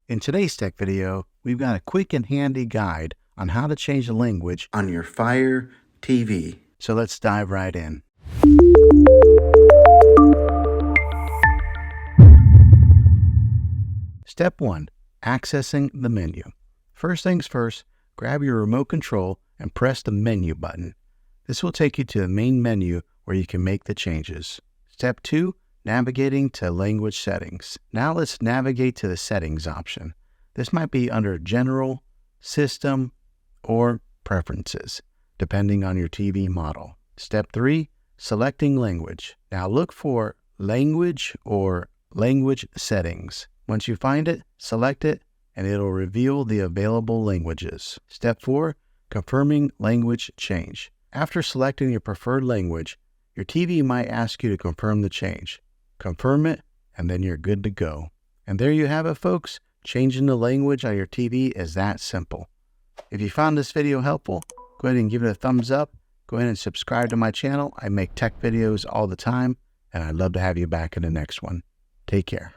In today's tech video, we've got a quick and handy guide on how to change the language on your Fire TV. So let's dive right in. Step 1. Accessing the menu. First things first, grab your remote control and press the menu button. This will take you to the main menu where you can make the changes. Step 2. Navigating to language settings. Now let's navigate to the settings option. This might be under General, System, or Preferences, depending on your TV model. Step 3. Selecting language. Now look for Language or Language Settings. Once you find it, select it, and it'll reveal the available languages. Step 4. Confirming language change. After selecting your preferred language, your TV might ask you to confirm the change. Confirm it, and then you're good to go. And there you have it, folks. Changing the language on your TV is that simple. If you found this video helpful, go ahead and give it a thumbs up. Go ahead and subscribe to my channel. I make tech videos all the time, and I'd love to have you back in the next one. Take care.